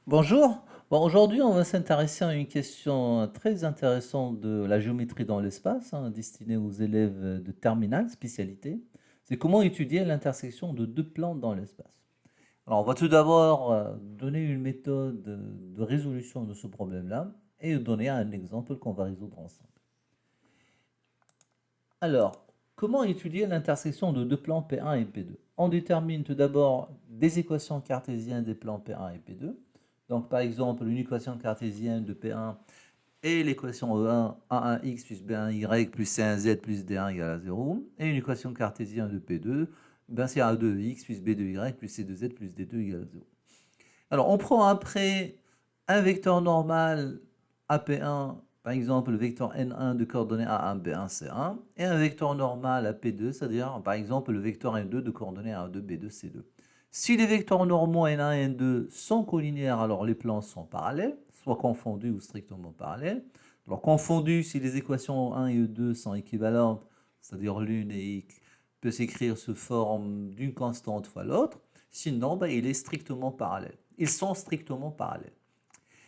Bonjour. Bon, aujourd'hui, on va s'intéresser à une question très intéressante de la géométrie dans l'espace, destinée aux élèves de terminale, spécialité. C'est comment étudier l'intersection de deux plans dans l'espace. Alors, on va tout d'abord donner une méthode de résolution de ce problème-là et donner un exemple qu'on va résoudre ensemble. Alors, comment étudier l'intersection de deux plans P1 et P2? On détermine tout d'abord des équations cartésiennes des plans P1 et P2. Donc, par exemple, une équation cartésienne de P1 est l'équation E1 A1x plus B1y plus C1z plus D1 égale à 0. Et une équation cartésienne de P2, ben c'est A2x plus B2y plus C2z plus D2 égale à 0. Alors, on prend après un vecteur normal AP1, par exemple le vecteur N1 de coordonnées A1, B1, C1, et un vecteur normal AP2, c'est-à-dire par exemple le vecteur N2 de coordonnées A2, B2, C2. Si les vecteurs normaux N1 et N2 sont collinéaires, alors les plans sont parallèles, soit confondus ou strictement parallèles. Alors confondus, si les équations 1 et 2 sont équivalentes, c'est-à-dire l'une peut s'écrire sous forme d'une constante fois l'autre, sinon il est strictement parallèle. Ils sont strictement parallèles.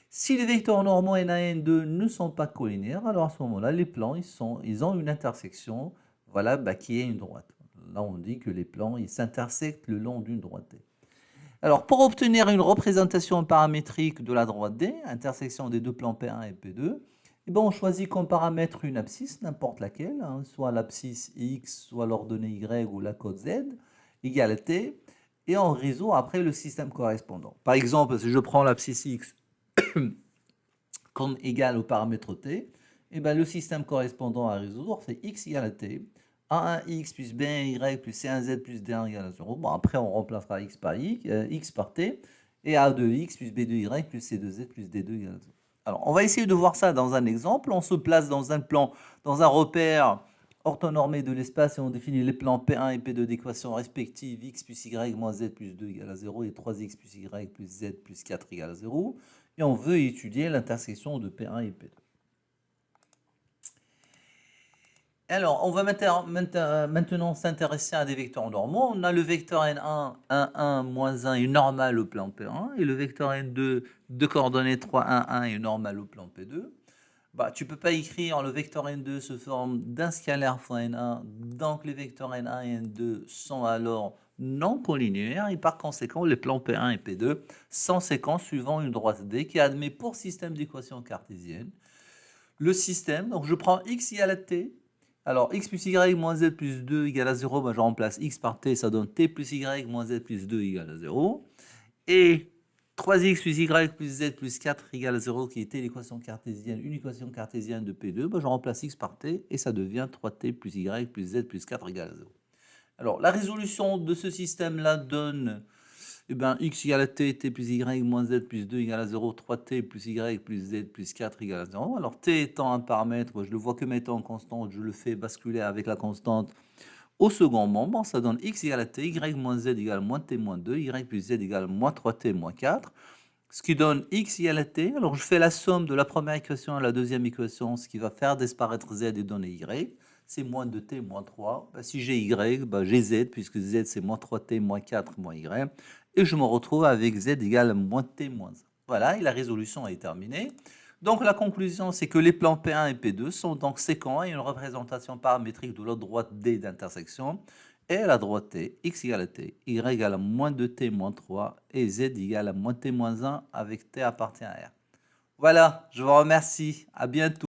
Si les vecteurs normaux N1 et N2 ne sont pas collinéaires, alors à ce moment-là, les plans, ils ont une intersection, voilà, qui est une droite. Là, on dit que les plans, ils s'intersectent le long d'une droite D. Alors, pour obtenir une représentation paramétrique de la droite D, intersection des deux plans P1 et P2, eh ben, on choisit comme paramètre une abscisse, n'importe laquelle, soit l'abscisse X, soit l'ordonnée Y ou la cote Z, égale T, et on résout après le système correspondant. Par exemple, si je prends l'abscisse X comme égale au paramètre T, et ben le système correspondant à résoudre, c'est X égale à T, A1x plus B1y plus C1z plus D1 égale à 0. Bon, après, on remplacera X par X par T, et A2x plus B2y plus C2z plus D2 égale à 0. Alors, on va essayer de voir ça dans un exemple. On se place dans un plan, dans un repère orthonormé de l'espace et on définit les plans P1 et P2 d'équations respectives x plus y moins z plus 2 égale à 0 et 3x plus y plus z plus 4 égale à 0. Et on veut étudier l'intersection de P1 et P2. Alors, on va maintenant s'intéresser à des vecteurs normaux. On a le vecteur N1, 1, 1, moins 1 est normal au plan P1 et le vecteur N2 de coordonnées 3, 1, 1 est normal au plan P2. Tu ne peux pas écrire le vecteur N2 sous forme d'un scalaire fois N1, donc les vecteurs N1 et N2 sont alors non collinéaires et par conséquent les plans P1 et P2 sont séquences suivant une droite D qui admet pour système d'équations cartésiennes le système. Donc je prends x égale à t. Alors x plus y moins z plus 2 égale à 0, je remplace x par t, ça donne t plus y moins z plus 2 égale à 0. Et 3x plus y plus z plus 4 égale à 0, qui était l'équation cartésienne, une équation cartésienne de P2, je remplace x par t et ça devient 3t plus y plus z plus 4 égale à 0. Alors, la résolution de ce système-là donne x égale à t, t plus y moins z plus 2 égale à 0, 3t plus y plus z plus 4 égale à 0. Alors, t étant un paramètre, je le vois comme étant constante, je le fais basculer avec la constante au second membre, ça donne x égale à t, y moins z égale moins t moins 2, y plus z égale moins 3t moins 4, ce qui donne x égale à t. Alors je fais la somme de la première équation à la deuxième équation, ce qui va faire disparaître z et donner y. C'est moins 2t moins 3. Si j'ai y, j'ai z, puisque z c'est moins 3t moins 4 moins y. Et je me retrouve avec z égale moins t moins 1. Voilà, et la résolution est terminée. Donc la conclusion, c'est que les plans P1 et P2 sont donc séquents et une représentation paramétrique de la droite D d'intersection. Et la droite T, x égale à t, y égale à moins 2t moins 3 et z égale à moins t moins 1 avec t appartient à R. Voilà, je vous remercie. À bientôt.